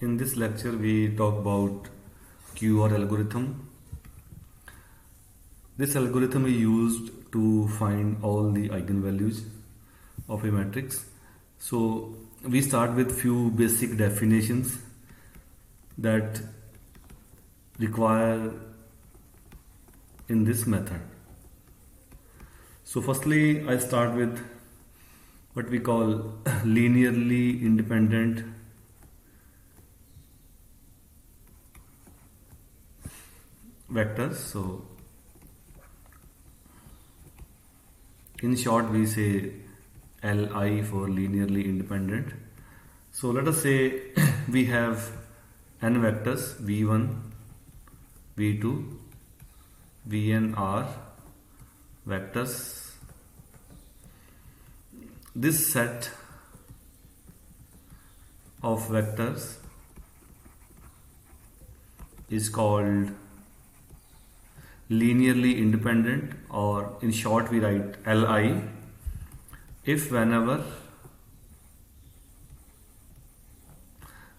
In this lecture, we talk about QR algorithm. This algorithm is used to find all the eigenvalues of a matrix. So we start with few basic definitions that require in this method. So firstly, I start with what we call linearly independent vectors. So in short, we say Li for linearly independent. So let us say we have n vectors v1, v2, vn are vectors. This set of vectors is called linearly independent, or in short we write Li, if whenever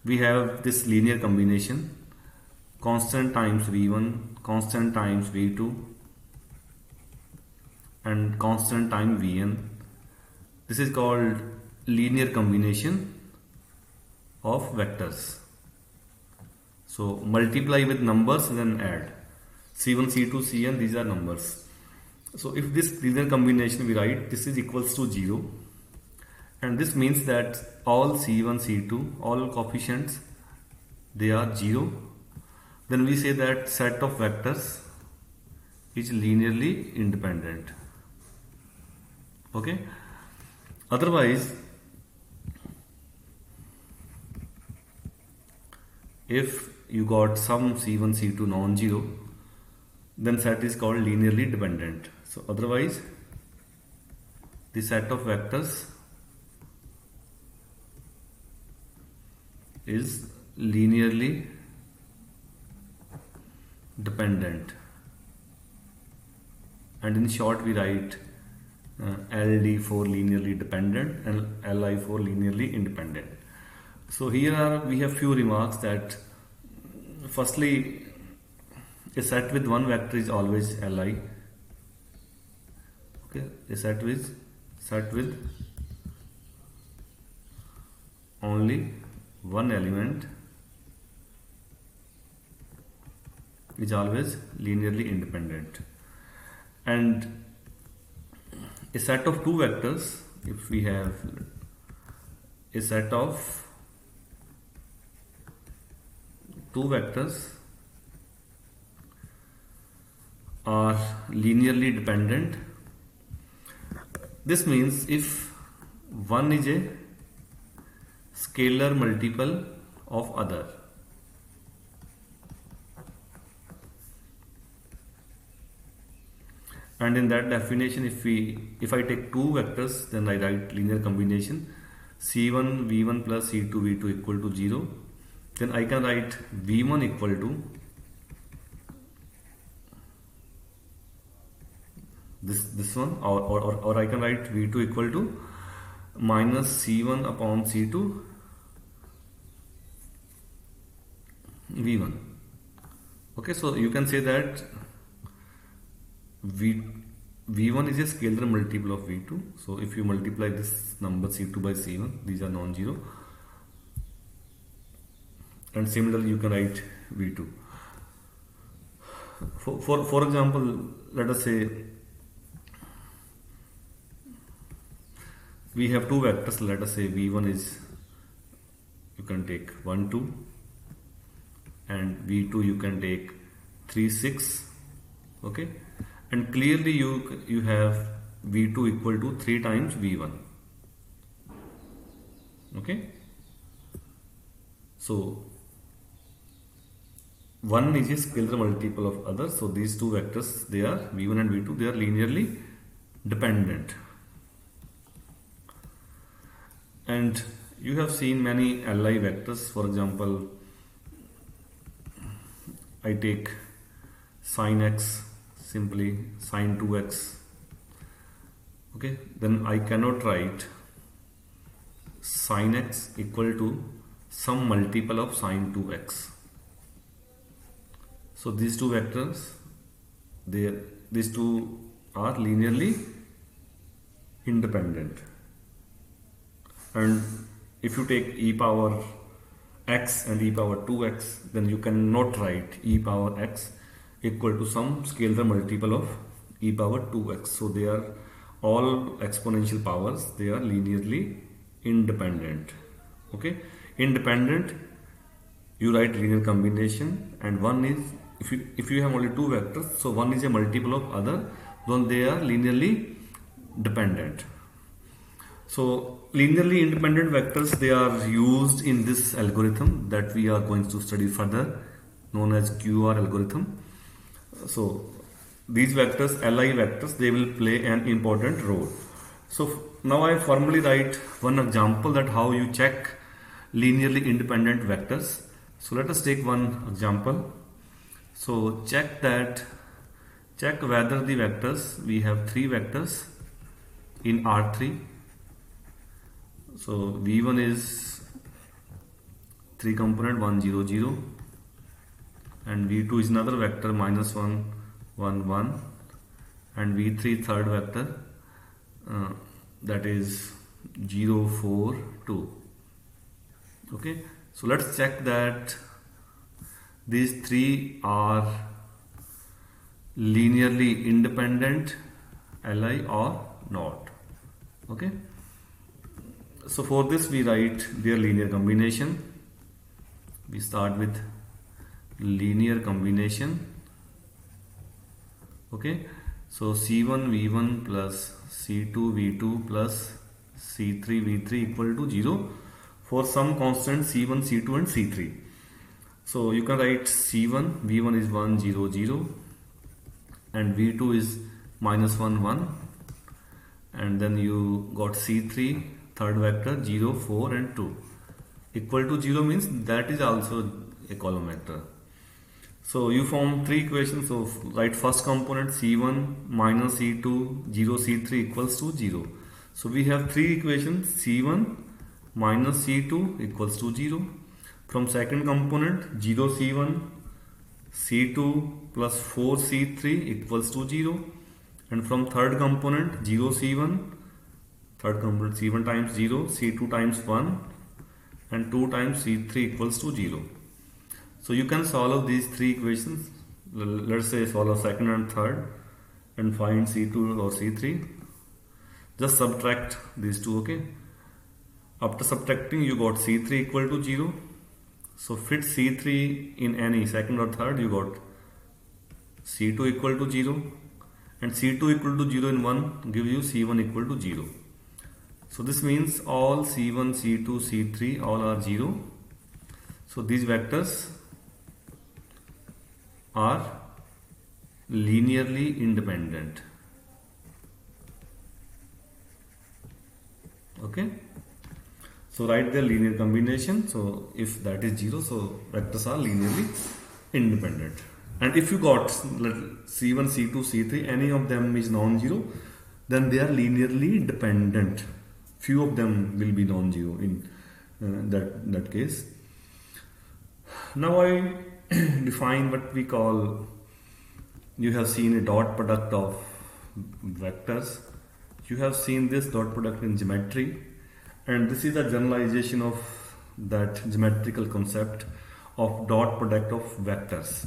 we have this linear combination constant times v1, constant times v2 and constant time vn. This is called linear combination of vectors. So multiply with numbers and then add. C1, C2, Cn, these are numbers. So if this linear combination we write, this is equals to 0, and this means that all C1, C2, all coefficients, they are 0. Then we say that set of vectors is linearly independent. Okay. Otherwise, if you got some C1, C2 non-zero, then set is called linearly dependent. So otherwise, the set of vectors is linearly dependent, and in short we write LD for linearly dependent and Li for linearly independent. So here we have few remarks that firstly, a set with one vector is always Li. Okay, a set with only one element is always linearly independent, and a set of two vectors, if we have a set of two vectors are linearly dependent, this means if one is a scalar multiple of other. And in that definition, if I take two vectors, then I write linear combination C1 v1 plus C2 v2 equal to 0. Then I can write v1 equal to this one, or I can write v2 equal to minus C1 upon C2 v1. Okay, so you can say that v1 is a scalar multiple of v2. So if you multiply this number c2 by c1, these are non-zero, and similarly you can write v2. For example, let us say we have two vectors. Let us say v1 is, you can take 1 2, and v2 you can take 3 6. Okay, and clearly you have v2 equal to 3 times v1. Okay, so one is a scalar multiple of other, so these two vectors, they are v1 and v2, they are linearly dependent. And you have seen many Li vectors. For example, I take sin x, simply sin 2x. Okay, then I cannot write sin x equal to some multiple of sine 2x. So these two vectors, these two are linearly independent. And if you take e power x and e power 2x, then you cannot write e power x equal to some scalar multiple of e power 2x. So they are all exponential powers, they are linearly independent. Okay, independent, you write linear combination, and one is, if you have only two vectors, so one is a multiple of other, then they are linearly dependent. So linearly independent vectors, they are used in this algorithm that we are going to study further, known as QR algorithm. So these vectors, Li vectors, they will play an important role. So now I formally write one example that how you check linearly independent vectors. So let us take one example. So check whether the vectors, we have three vectors in R3. So V1 is 3 component 1 0 0, and V2 is another vector -1 1 1, and V3 third vector, that is 0 4 2. Okay, so let's check that these three are linearly independent Li or not. Okay, so for this we write their linear combination. We start with linear combination. Okay, so C1 V1 plus C2 V2 plus C3 V3 equal to 0 for some constant C1, C2 and C3. So you can write C1, V1 is 1 0 0, and V2 is -1 1, and then you got C3 third vector 0 4 and 2 equal to 0, means that is also a column vector. So you form three equations. So write first component C1 minus C2 0 C3 equals to 0. So we have three equations, C1 minus C2 equals to 0. From second component 0 C1 C2 plus 4 C3 equals to 0, and from third component 0 C1, third component C1 times 0, C2 times 1, and 2 times C3 equals to 0. So you can solve these three equations. Let's say solve second and third and find C2 or C3. Just subtract these two. Okay, after subtracting you got C3 equal to 0. So fit C3 in any second or third, you got C2 equal to 0, and C2 equal to 0 in 1 give you C1 equal to 0. So this means all C1, C2, C3 all are 0. So these vectors are linearly independent. Okay, so write the linear combination. So if that is 0, so vectors are linearly independent. And if you got C1, C2, C3, any of them is non-zero, then they are linearly dependent. Few of them will be non-zero in that case. Now I define what we call, you have seen a dot product of vectors. You have seen this dot product in geometry, and this is a generalization of that geometrical concept of dot product of vectors.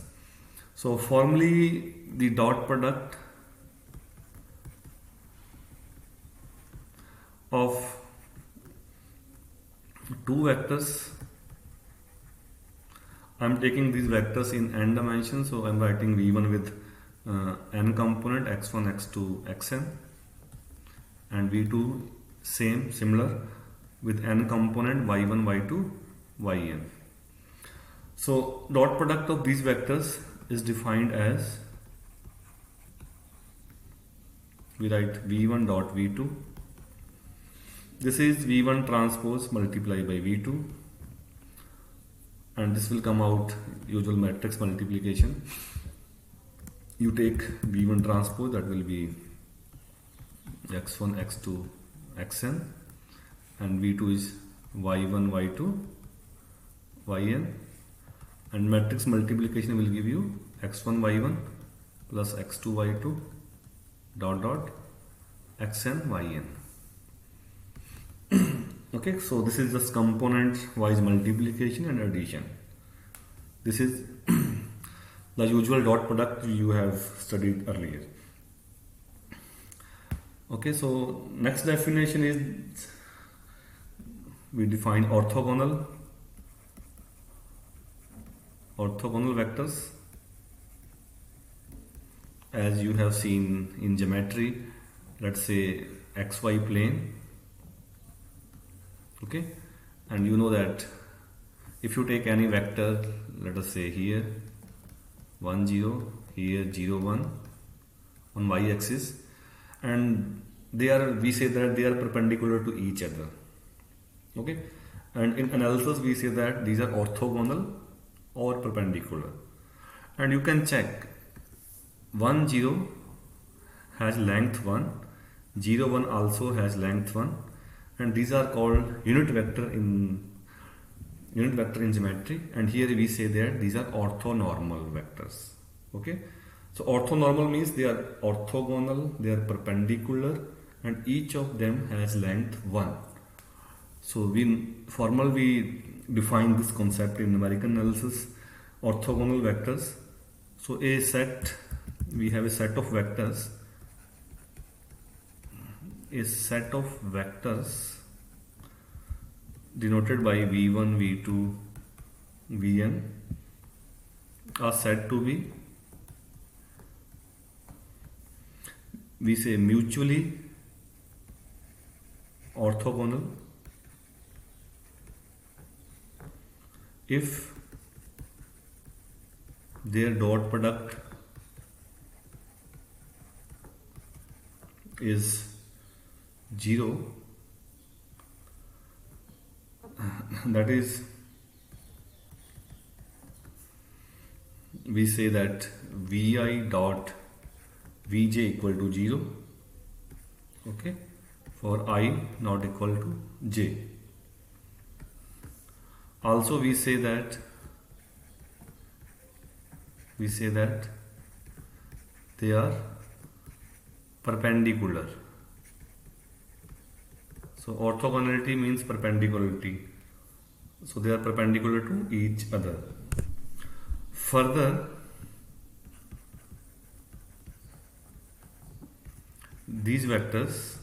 So formally the dot product of two vectors, I am taking these vectors in n dimensions, so I am writing v1 with n component x1, x2, xn, and v2 similar with n component y1, y2, yn. So dot product of these vectors is defined as, we write v1 dot v2. This is v1 transpose multiplied by v2, and this will come out usual matrix multiplication. You take v1 transpose, that will be x1, x2, xn, and v2 is y1, y2, yn, and matrix multiplication will give you x1 y1 plus x2 y2 dot dot xn yn. Okay, so this is just component wise multiplication and addition. This is the usual dot product you have studied earlier. Okay, so next definition is we define orthogonal vectors. As you have seen in geometry, let's say xy plane. Okay, and you know that if you take any vector, let us say here 1 0, here 0 1 on y axis, and we say that they are perpendicular to each other. Okay, and in analysis we say that these are orthogonal or perpendicular, and you can check 1 0 has length 1, 0 1 also has length 1, and these are called unit vector in geometry, and here we say that these are orthonormal vectors. Okay, so orthonormal means they are orthogonal, they are perpendicular, and each of them has length 1. So we define this concept in numerical analysis, orthogonal vectors. So we have a set of vectors denoted by v1, v2, vn are said to be, we say, mutually orthogonal if their dot product is 0, that is, we say that vi dot vj equal to 0, okay, for I not equal to j. Also we say that they are perpendicular. So orthogonality means perpendicularity. So they are perpendicular to each other. Further, these vectors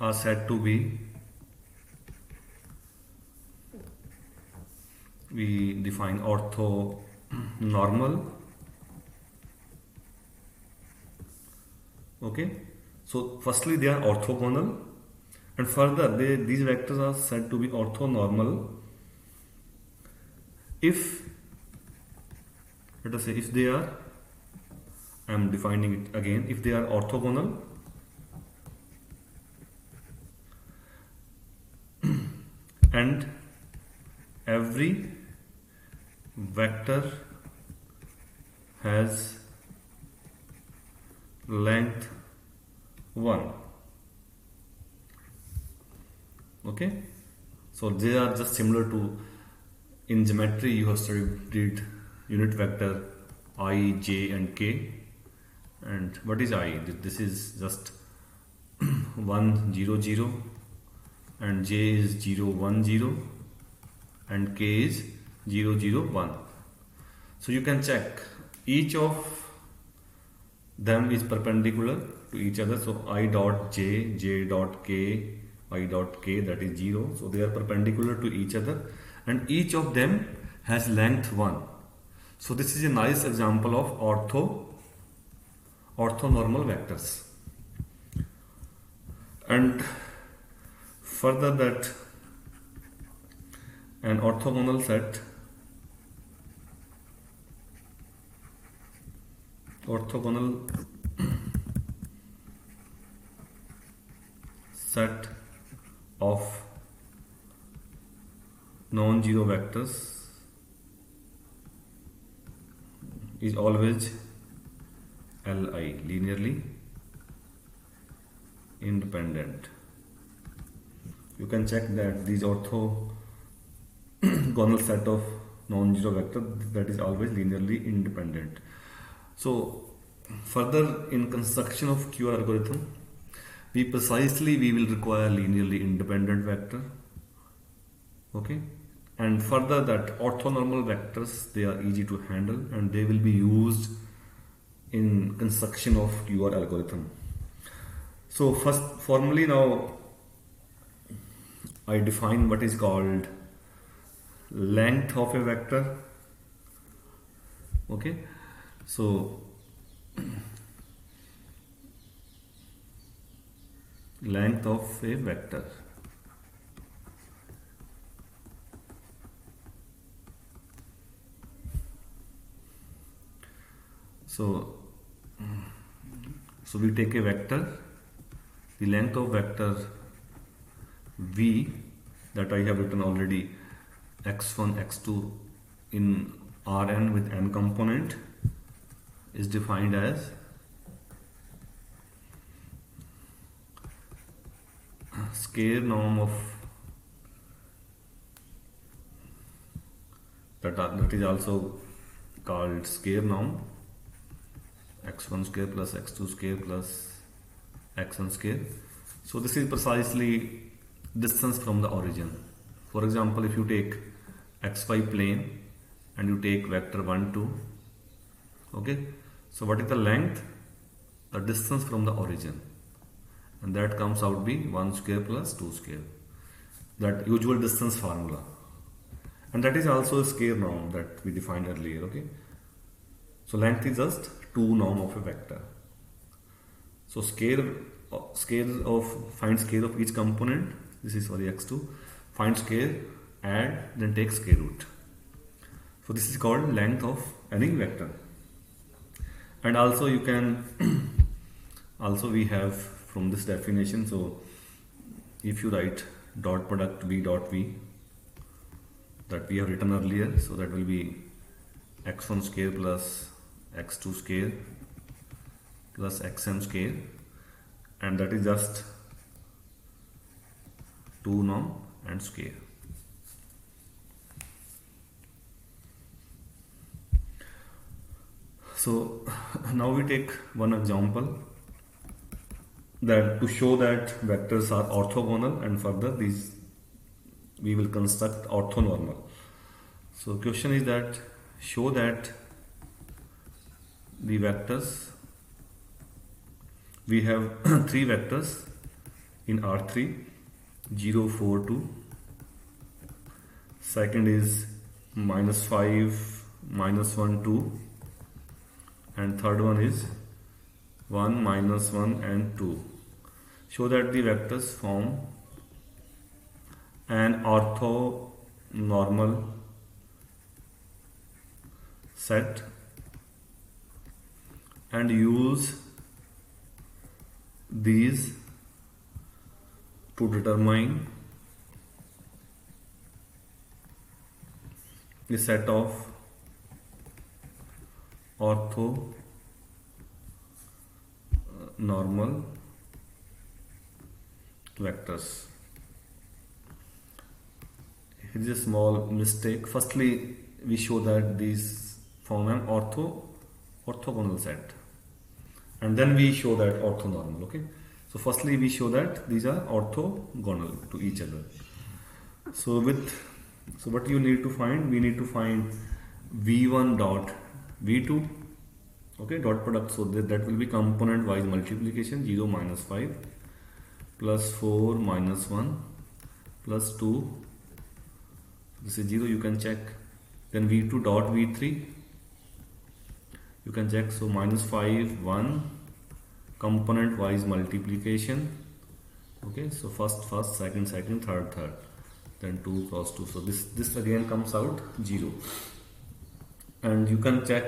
are said to be, we define orthonormal. Okay, so firstly they are orthogonal, and further these vectors are said to be orthonormal if, let us say, if they are, I am defining it again, if they are orthogonal and every vector has length 1. Okay, so they are just similar to, in geometry you have studied unit vector I, j and k, and what is I? This is just 1 0 0, and j is 0 1 0, and k is 0 0 1. So you can check each of them is perpendicular to each other. So I dot j, j dot k, I dot k, that is 0. So they are perpendicular to each other, and each of them has length 1. So this is a nice example of orthonormal vectors. And further, that an orthogonal set of non-zero vectors is always Li, linearly independent. you can check that these orthogonal set of non-zero vector that is always linearly independent. So further in construction of QR algorithm, we will require linearly independent vector. Okay, and further that orthonormal vectors, they are easy to handle and they will be used in construction of QR algorithm. So first, formally now I define what is called length of a vector. Okay, so length of a vector. So we take a vector, the length of vector v that I have written already, x1, x2 in Rn with n component is defined as square norm of that is also called square norm, x1 square plus x2 square plus xn square. So this is precisely distance from the origin. For example, if you take xy plane and you take vector 1 2, okay, so what is the length? The distance from the origin, and that comes out be 1 square plus 2 square, that usual distance formula, and that is also a square norm that we defined earlier. Okay, so length is just 2 norm of a vector. So find square of each component. This is for the x2. Find square, add, then take square root. So this is called length of any vector. And also you can also we have from this definition. So if you write dot product v dot v that we have written earlier, so that will be x1 square plus x2 square plus xm square, and that is just 2 norm and square. So now we take one example that to show that vectors are orthogonal, and further these we will construct orthonormal. So question is that show that the vectors, we have 3 vectors in R3, 0 4 2, second is -5 -1 2, and third one is 1 -1 and 2. Show that the vectors form an orthonormal set and use these to determine a set of orthonormal vectors. Here is a small mistake. Firstly, we show that these form an orthogonal set, and then we show that orthonormal. Okay, so firstly we show that these are orthogonal to each other. So what you need to find, we need to find v1 dot v2, okay, dot product. So that will be component wise multiplication, 0 -5 plus 4 -1 plus 2, this is 0, you can check. Then v2 dot v3, you can check. So -5 1, component wise multiplication, okay, so first second third, then 2 cross 2, so this again comes out 0. And you can check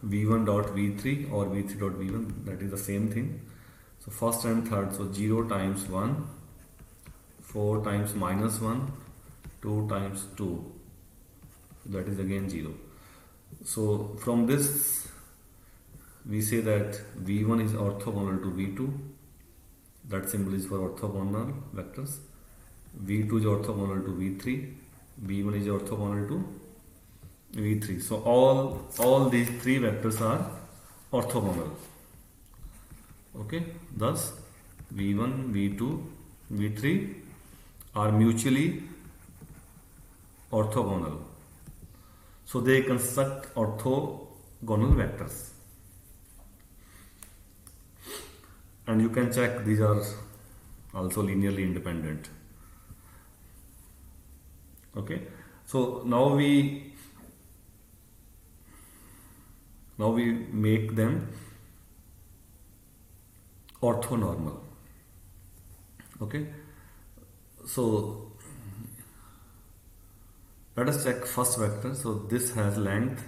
v1 dot v3 or v3 dot v1, that is the same thing. So first and third, so 0 times 1, 4 times -1, 2 times 2, that is again 0. So from this we say that v1 is orthogonal to v2 That symbol is for orthogonal vectors. V2 is orthogonal to V3, V1 is orthogonal to V3. So all these three vectors are orthogonal. Okay, thus V1, V2, V3 are mutually orthogonal. So they construct orthogonal vectors. And you can check these are also linearly independent. Okay, so now we make them orthonormal. Okay, so let us check first vector. So this has length,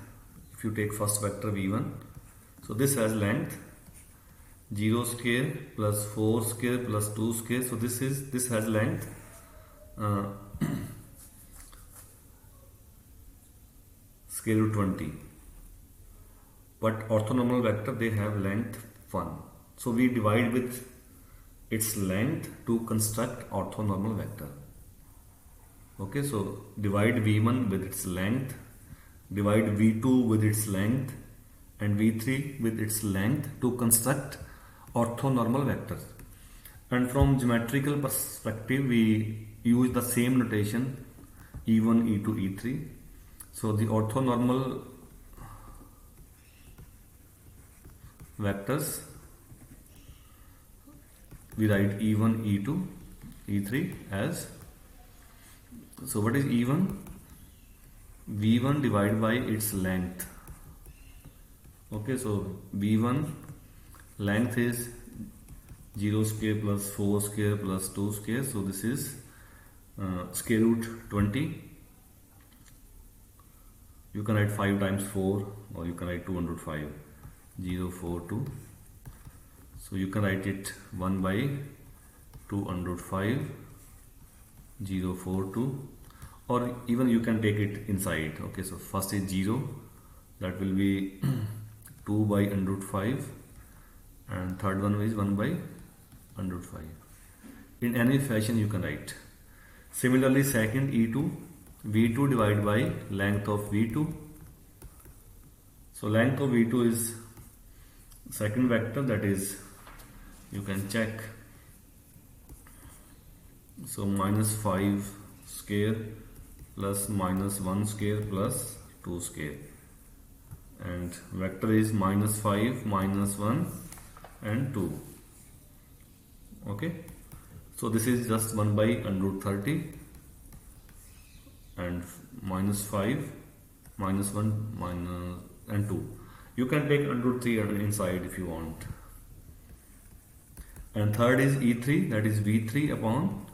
if you take first vector v1, so this has length 0 square plus 4 square plus 2 square. So this has length square root 20, but orthonormal vector they have length 1. So we divide with its length to construct orthonormal vector. Okay, so divide v1 with its length, divide v2 with its length, and v3 with its length to construct orthonormal vectors. And from geometrical perspective we use the same notation e1, e2, e3. So the orthonormal vectors we write e1, e2, e3 as, so what is e1? v1 divided by its length. Okay, so v1 length is 0 square plus 4 square plus 2 square. So this is square root 20. You can write 5 times 4, or you can write 205, 0, 4, 2. So you can write it 1 by 205, 0, 4, 2, or even you can take it inside. Okay, so first is 0, that will be 2 by root 5, and third one is 1 by root 5. In any fashion you can write. Similarly, second e2, v2 divided by length of v2. So length of v2 is second vector, that is, you can check. So minus 5 square plus minus 1 square plus 2 square, and vector is minus 5, minus 1 and 2. Okay, so this is just 1 by root 30, and minus 5, minus 1, minus and 2. You can take root 3 inside if you want. And third is e3, that is v3 upon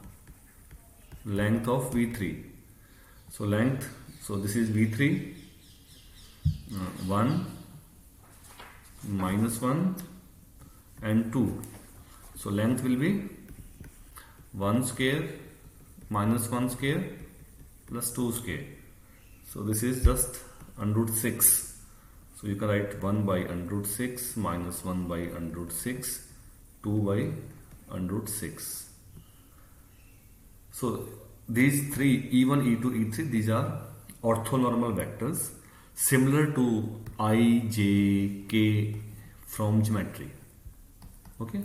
length of v3. So length, so this is v3, 1, minus 1 and 2. So length will be 1 square minus 1 square plus 2 square. So this is just root 6. So you can write 1 by root 6 minus 1 by root 6, 2 by root 6. So these three, e1, e2, e3, these are orthonormal vectors similar to I, j, k from geometry. Okay,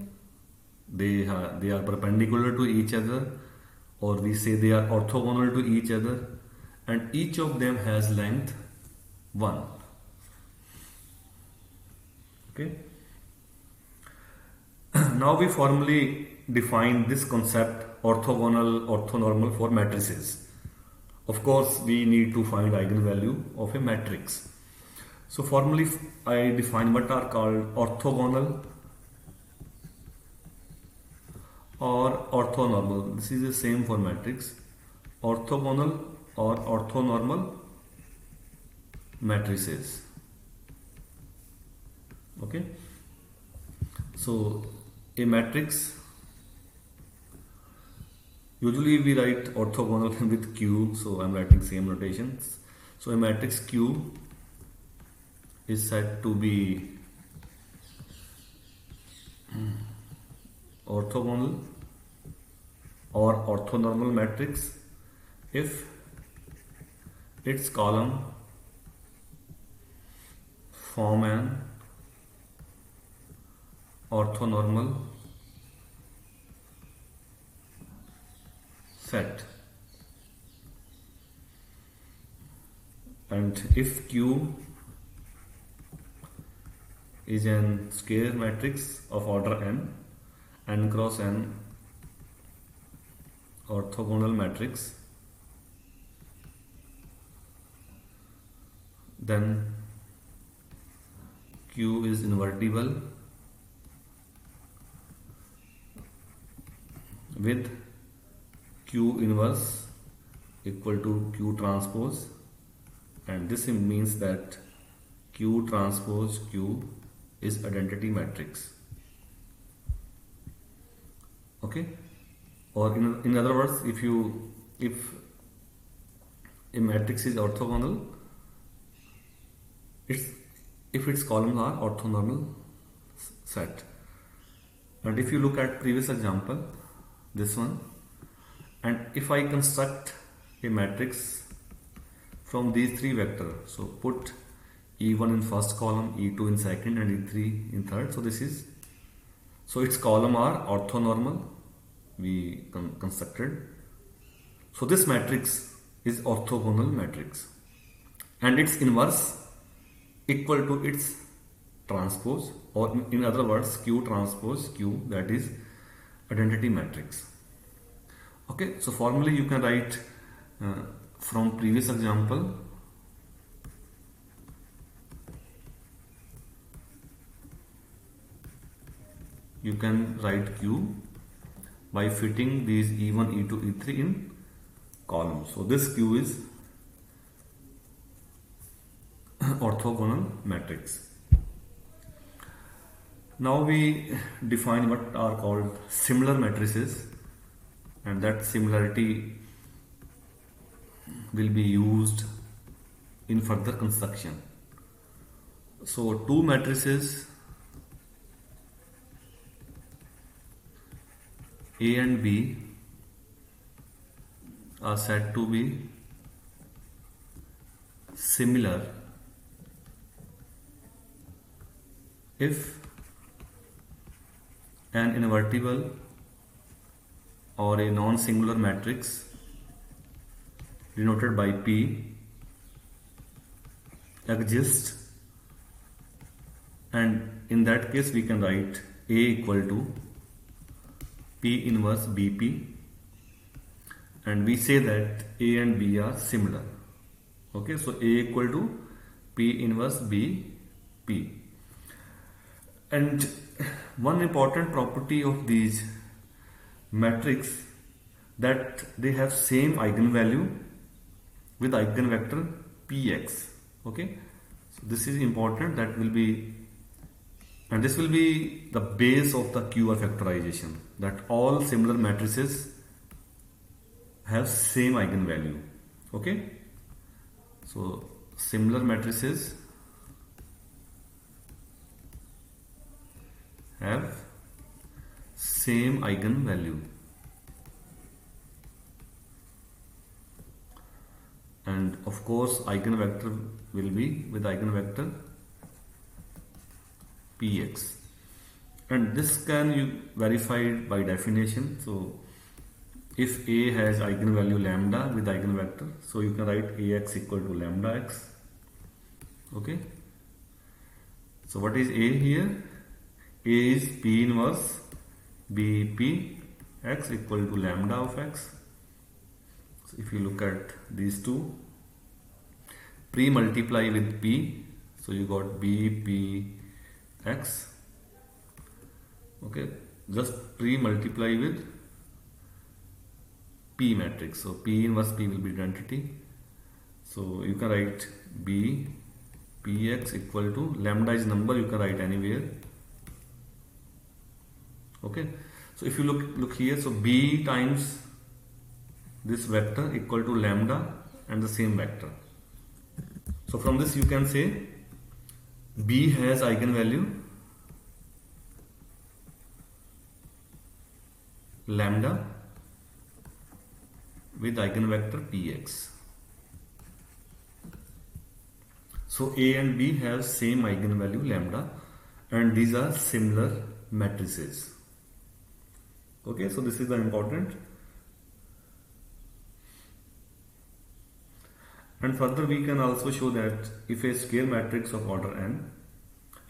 they are perpendicular to each other, or we say they are orthogonal to each other, and each of them has length 1. Okay. Now we formally define this concept orthogonal, orthonormal for matrices. Of course, we need to find eigenvalue of a matrix. So formally I define what are called orthogonal or orthonormal. This is the same for matrix. Orthogonal or orthonormal matrices. Okay. So a matrix, usually we write orthogonal with Q, so I am writing same notations. So a matrix Q is said to be orthogonal or orthonormal matrix if its column form an orthonormal set, and if Q is an square matrix of order n cross n orthogonal matrix, then Q is invertible with Q inverse equal to Q transpose, and this means that Q transpose Q is identity matrix. Okay, or in other words, if a matrix is orthogonal, if its columns are orthonormal set. And if you look at previous example, this one, and if I construct a matrix from these three vectors, so put E1 in first column, E2 in second, and E3 in third. So its column are orthonormal, we constructed. So this matrix is orthogonal matrix, and its inverse equal to its transpose, or in other words, Q transpose Q, that is identity matrix. Okay, so formally you can write from previous example, you can write Q by fitting these E1, E2, E3 in columns. So this Q is orthogonal matrix. Now we define what are called similar matrices, and that similarity will be used in further construction. So two matrices A and B are said to be similar if an invertible or a non-singular matrix denoted by P exists, and in that case we can write A equal to P inverse BP, and we say that A and B are similar. Okay, so A equal to P inverse BP. And one important property of these matrix that they have same eigenvalue with eigenvector px. Okay, so this is important, that will be, and this will be the base of the QR factorization, that all similar matrices have same eigenvalue. Okay, so similar matrices have same eigenvalue, and of course eigenvector will be with eigenvector px, and this can you verify by definition. So if A has eigenvalue lambda with eigenvector, so you can write Ax equal to lambda x. Okay, so what is A here? A is P inverse BP x equal to lambda of x. So if you look at these two, pre-multiply with P, so you got BP x. Okay, just pre-multiply with P matrix. So P inverse P will be identity. So you can write B Px equal to lambda is number, you can write anywhere. Okay, so if you look here, so B times this vector equal to lambda and the same vector. So from this you can say B has eigenvalue lambda with eigenvector px. So A and B have same eigenvalue lambda and these are similar matrices. Okay, so this is the important. And further we can also show that if a square matrix of order n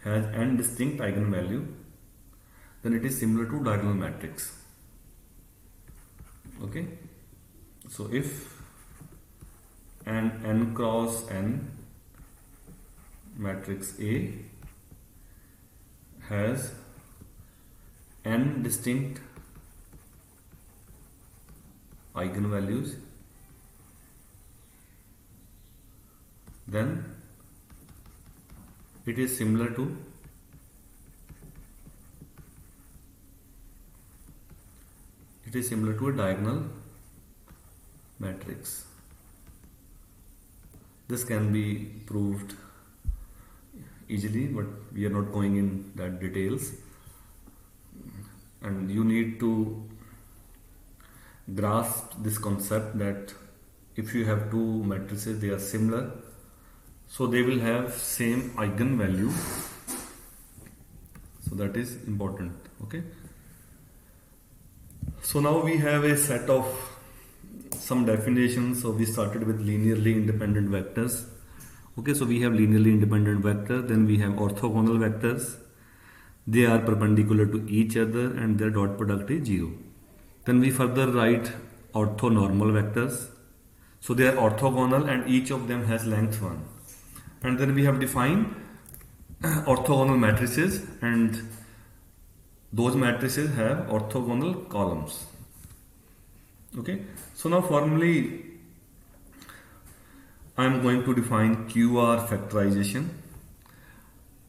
has n distinct eigenvalue, then it is similar to diagonal matrix. Okay, so if n cross n matrix A has n distinct eigenvalues, then it is similar to a diagonal matrix. This can be proved easily, but we are not going in that details, and you need to grasp this concept that if you have two matrices, they are similar, so they will have same eigenvalue, so that is important. Okay, so now we have a set of some definitions. So we started with linearly independent vectors. Okay, so we have linearly independent vector, then we have orthogonal vectors. They are perpendicular to each other and their dot product is 0. Then we further write orthonormal vectors. So they are orthogonal and each of them has length 1. And then we have defined orthogonal matrices, and those matrices have orthogonal columns. Okay, so now formally I am going to define QR factorization,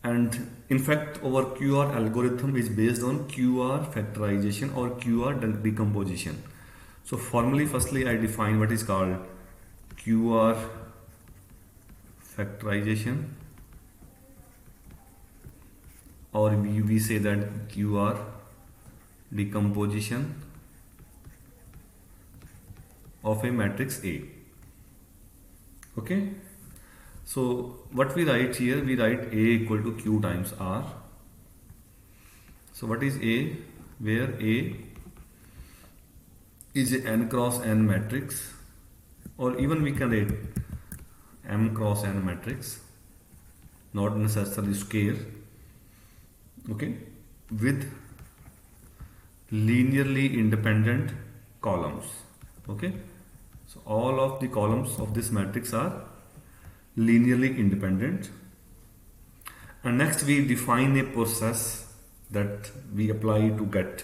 and in fact our QR algorithm is based on QR factorization or QR decomposition. So formally, firstly I define what is called QR factorization, or we say that QR decomposition of a matrix A. Okay, so what we write here, we write A equal to Q times R. So what is A? Where A is a n cross n matrix, or even we can write m cross n matrix, not necessarily square. Okay, with linearly independent columns. Okay, so all of the columns of this matrix are linearly independent. And next we define a process that we apply to get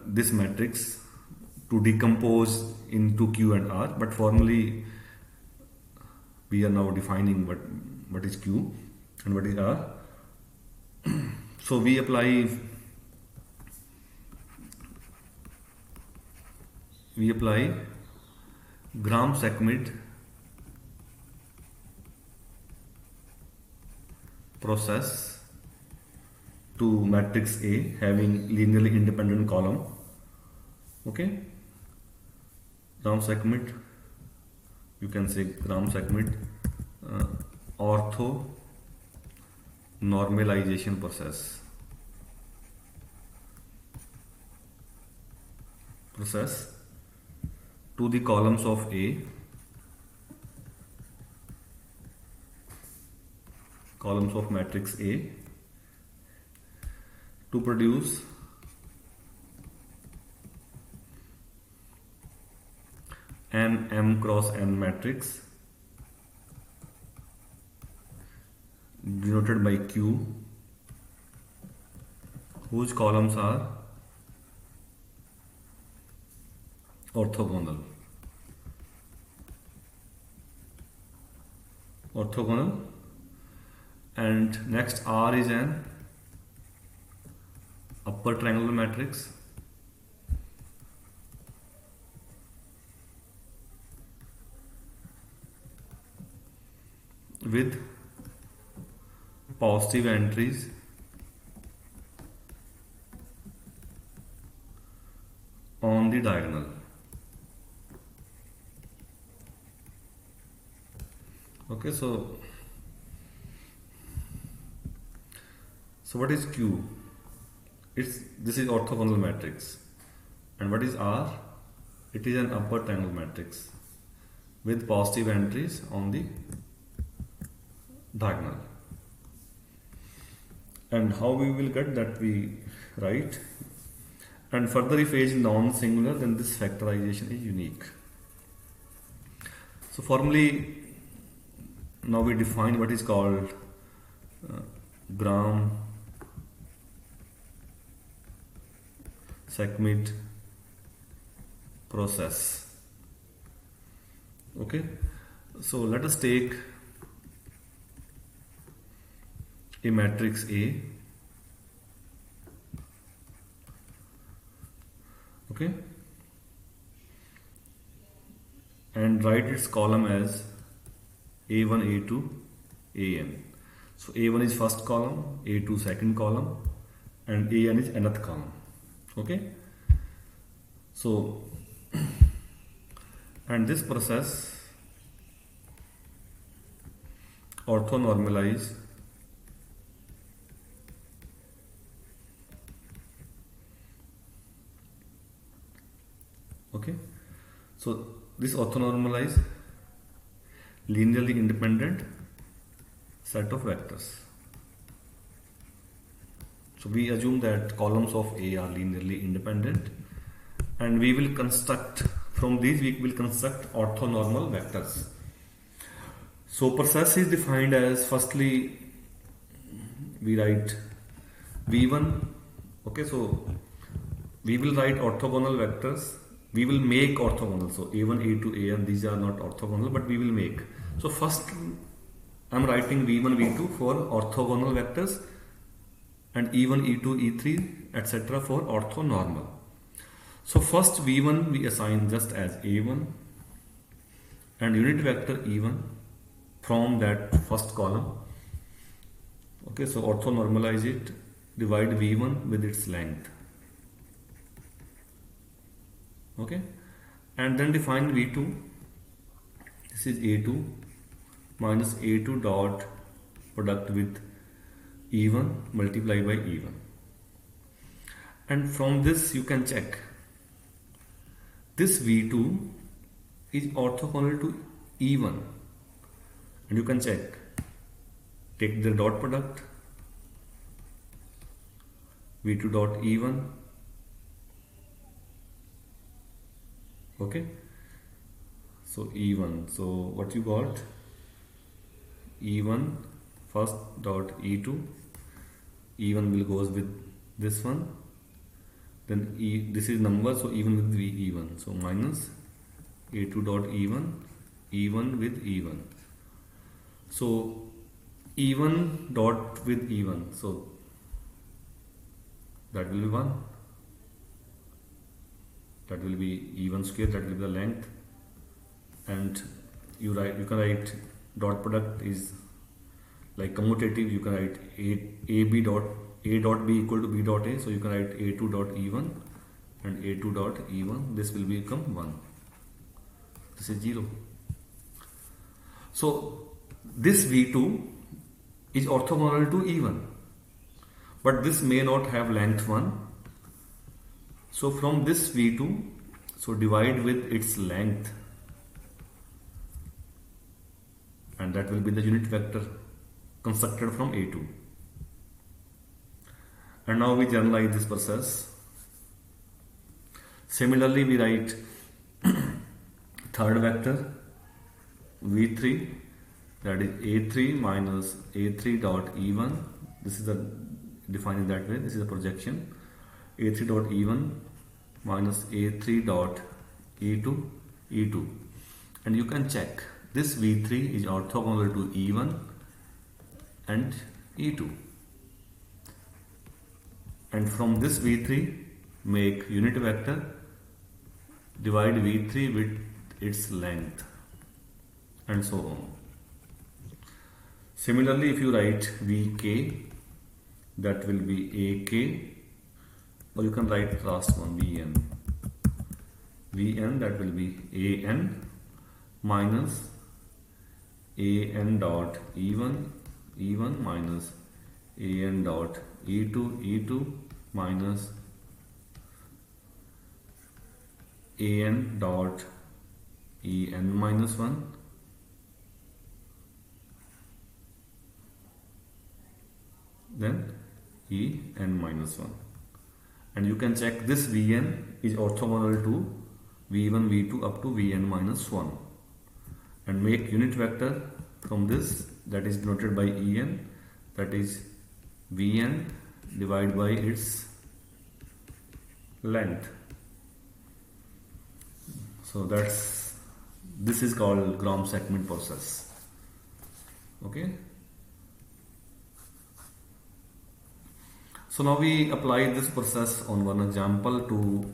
this matrix to decompose into Q and R, but formally we are now defining what is Q and what is R. So we apply Gram-Schmidt process to matrix A having linearly independent column. Okay, Gram-Schmidt, you can say Gram-Schmidt orthonormalization process to the columns of A, columns of matrix A, to produce an m cross n matrix denoted by Q, whose columns are orthogonal. And next R is an upper triangular matrix with positive entries diagonal. Okay, so what is Q? This is orthogonal matrix. And what is R? It is an upper triangle matrix with positive entries on the diagonal. And how we will get that, we write. And further, if A is non-singular, then this factorization is unique. So formally, now we define what is called Gram-Schmidt process. Okay, so let us take a matrix A. Okay, and write its column as A1, A2, AN. So A1 is first column, A2 second column, and AN is nth column. Okay, so and this process orthonormalize okay, so this orthonormalize linearly independent set of vectors. So we assume that columns of A are linearly independent, and we will construct from these, we will construct orthonormal vectors. So process is defined as, firstly we write V1. Okay, so we will write orthogonal vectors. We will make orthogonal. So A1, A2, AN, these are not orthogonal, but we will make. So first I am writing V1, V2 for orthogonal vectors, and E1, E2, E3, etc. for orthonormal. So first V1 we assign just as A1 and unit vector E1 from that first column. Okay, so orthonormalize it, divide V1 with its length. Okay, and then define V2. This is A2 minus A2 dot product with E1 multiplied by E1. And from this you can check this V2 is orthogonal to E1, and you can check, take the dot product V2 dot E1. Okay, so E1, so what you got, E1 first dot E2, E1 will goes with this one, then this is number, so E1 with E1, so minus A2 dot E1, E1 with E1, so E1 dot with E1, so that will be 1, that will be E1 square, that will be the length, and you can write dot product is like commutative, you can write A dot B equal to B dot A, so you can write A2 dot E1 and A2 dot E1, this will become 1, this is 0. So this V2 is orthogonal to E1, but this may not have length 1. So from this V2, so divide with its length, and that will be the unit vector constructed from A2. And now we generalize this process. Similarly, we write third vector V3, that is A3 minus A3 dot E1. This is the defined that way. This is a projection. A3 dot E1 minus A3 dot E2, E2, and you can check this V3 is orthogonal to E1 and E2, and from this V3 make unit vector, divide V3 with its length, and so on. Similarly, if you write Vk, that will be AK, or you can write last one Vn. Vn, that will be an minus an dot e1 minus an dot e2 minus an dot en minus 1 then en minus 1, and you can check this Vn is orthogonal to V1 V2 up to Vn minus 1, and make unit vector from this, that is denoted by En, that is Vn divided by its length. So this is called Gram-Schmidt process. Okay. So now we apply this process on one example to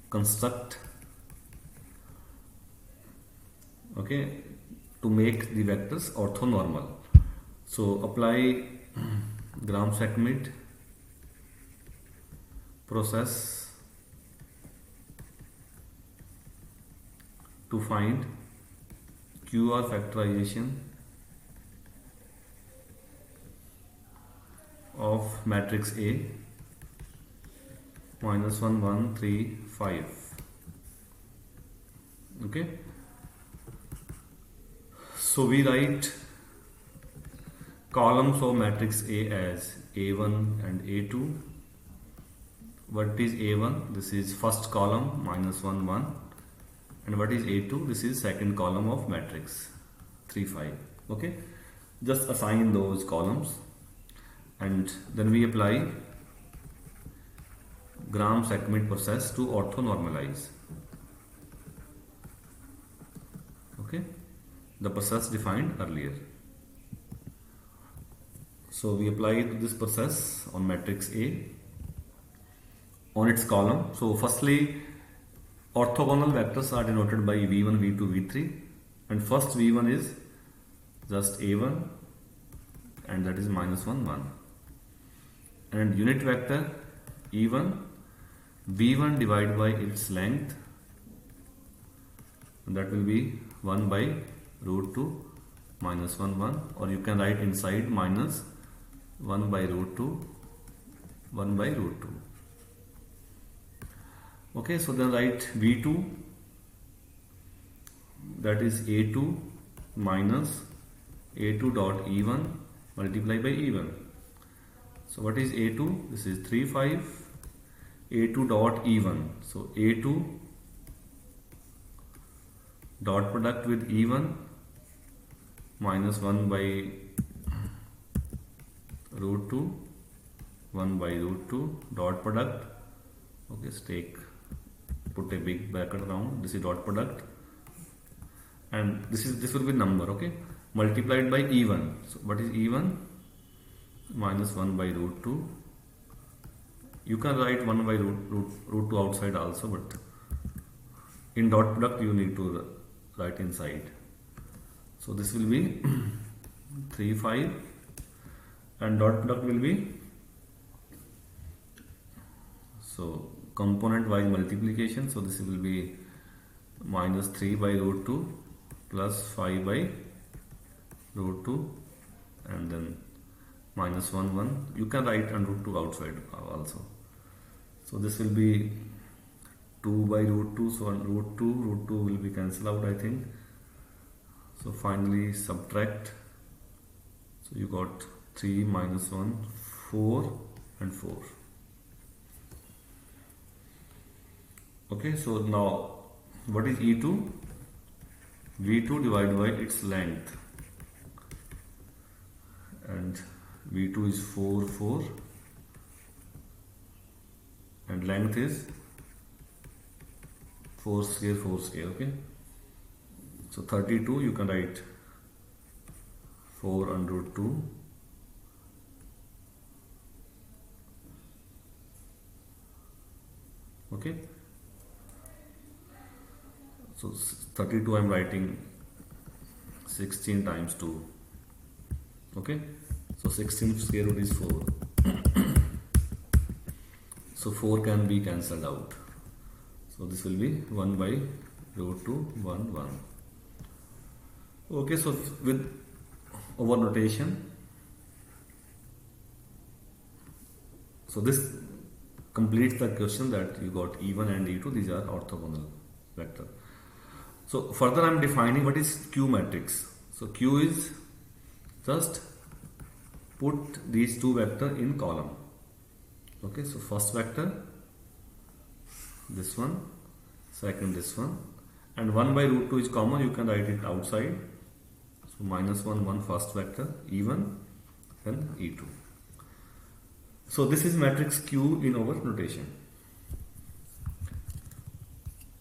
construct, okay, to make the vectors orthonormal. So apply Gram-Schmidt process to find QR factorization of matrix A minus 1 1 3 5. Okay, so we write columns of matrix A as A1 and A2. What is A1? This is first column minus 1 1, and what is A2? This is second column of matrix 3 5. Okay, just assign those columns, and then we apply Gram-Schmidt process to orthonormalize. Okay, the process defined earlier. So we apply this process on matrix A on its column. So firstly, orthogonal vectors are denoted by V1, V2, V3, and first V1 is just A1, and that is minus 1 1, and unit vector E1 V1 divided by its length, and that will be 1 by root 2 minus 1 1, or you can write inside minus 1 by root 2 1 by root 2. Okay, so then write V2, that is A2 minus A2 dot E1 multiply by E1. So what is A2? This is 3 5, A2 dot E1. So A2 dot product with E1 minus 1 by root 2 1 by root 2 dot product. Okay, put a big bracket around. This is dot product, and this will be number. Okay, multiplied by E1. So what is E1? Minus 1 by root 2. You can write 1 by root 2 outside also, but in dot product you need to write inside. So this will be 3 5, and dot product will be, so component wise multiplication. So this will be minus 3 by root 2 plus 5 by root 2, and then minus 1 1. You can write and root 2 outside also. So this will be 2 by root 2. So on root 2 will be cancelled out, I think. So finally subtract. So you got 3 minus 1, 4 and 4. Okay, so now what is E2? V2 divided by its length, and V2 is 4 4, and length is 4 square 4 square. Okay, so 32 you can write 4 under root 2. Okay, so 32 I am writing 16 times 2. Okay, so 16 square root is 4. So 4 can be cancelled out. So So this will be 1 by root 2 1 1. Okay, so with over notation, so this completes the question that you got E1 and E2. These are orthogonal vector. So further I am defining what is Q matrix. So Q is just put these two vectors in column. Okay, so first vector, this one, second this one, and 1 by root 2 is common, you can write it outside. So minus 1 1 first vector, E1, then E2. So this is matrix Q in our notation.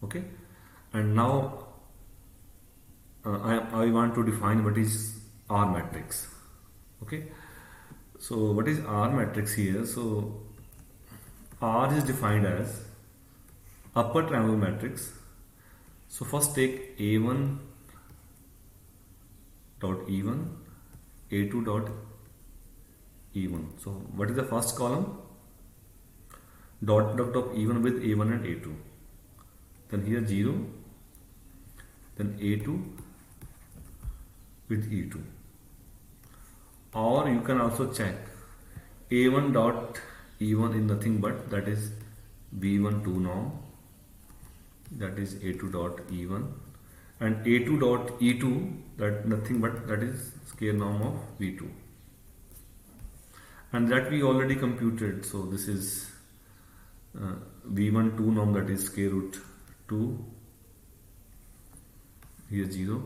Okay, and now I want to define what is R matrix. Okay, so what is R matrix here? So R is defined as upper triangle matrix. So first take A1 dot E1, A2 dot E1. So what is the first column? Dot product of E1 with A1 and A2. Then here 0. Then A2 with E2. Or you can also check A1 dot E1 is nothing but that is B1 2 norm. That is A2 dot E1. And A2 dot E2 that nothing but that is square norm of V2. And that we already computed. So this is V1 2 norm, that is square root 2. Here 0.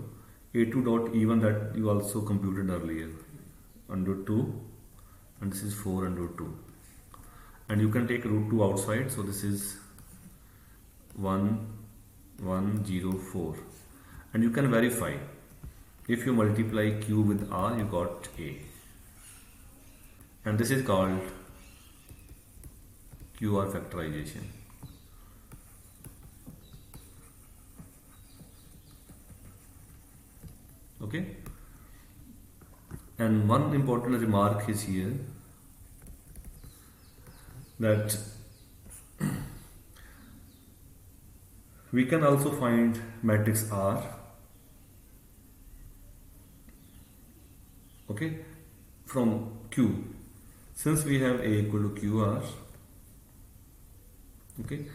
A2 dot E1 that you also computed earlier, under 2, and this is 4 under 2. And you can take root 2 outside, so this is 1 1 0 4. And you can verify. If you multiply Q with R, you got A. And this is called QR factorization. Okay. And one important remark is here that we can also find matrix R. Okay, from Q. Since we have A equal to QR, okay,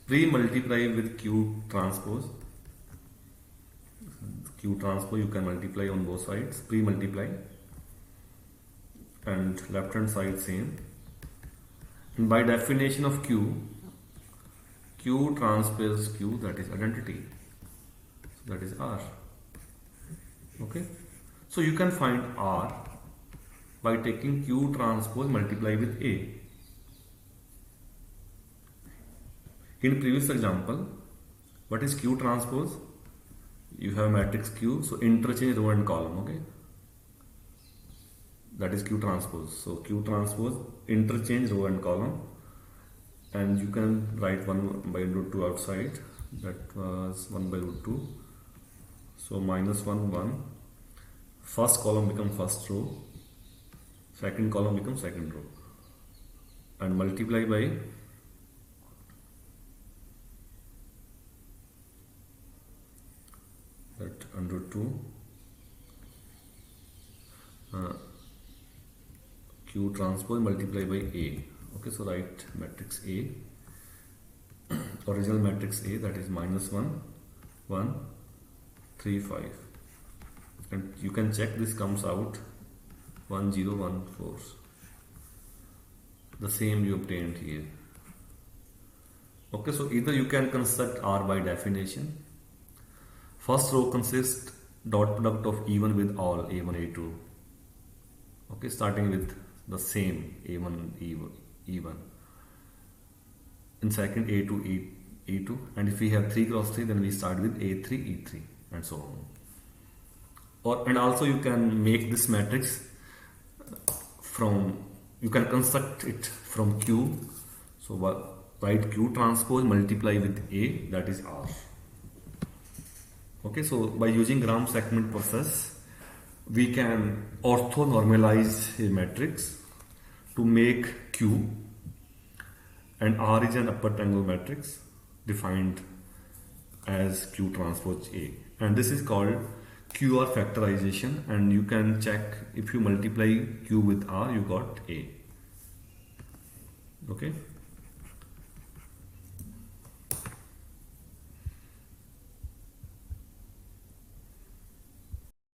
pre-multiply with Q transpose. Q transpose you can multiply on both sides, pre-multiply, and left hand side same. And by definition of Q, Q transpose Q, that is identity, so that is R. Okay, so you can find R by taking Q transpose multiply with A. In previous example, what is Q transpose? You have matrix Q, so interchange row and column. Okay, that is Q transpose. So Q transpose interchange row and column, and you can write 1 by root 2 outside. That was 1 by root 2. So minus 1 1. First column becomes first row. Second column becomes second row. And multiply by that under 2 Q transpose multiply by A. Okay, so write matrix A, original matrix A, that is minus 1 1 3 5, and you can check this comes out 1 0 1 4. The same you obtained here. Okay, so either you can construct R by definition. First row consists dot product of E1 with all A1 A2. Okay, starting with the same A1 E1. In second A2 E2, and if we have 3 cross 3, then we start with A3 E3 and so on. And also you can make this matrix from, you can construct it from Q. So write Q transpose multiply with A, that is R. Okay, so by using Gram-Schmidt process, we can orthonormalize a matrix to make Q, and R is an upper triangle matrix. defined as Q transpose A, and this is called QR factorization, and you can check if you multiply Q with R you got A. Okay.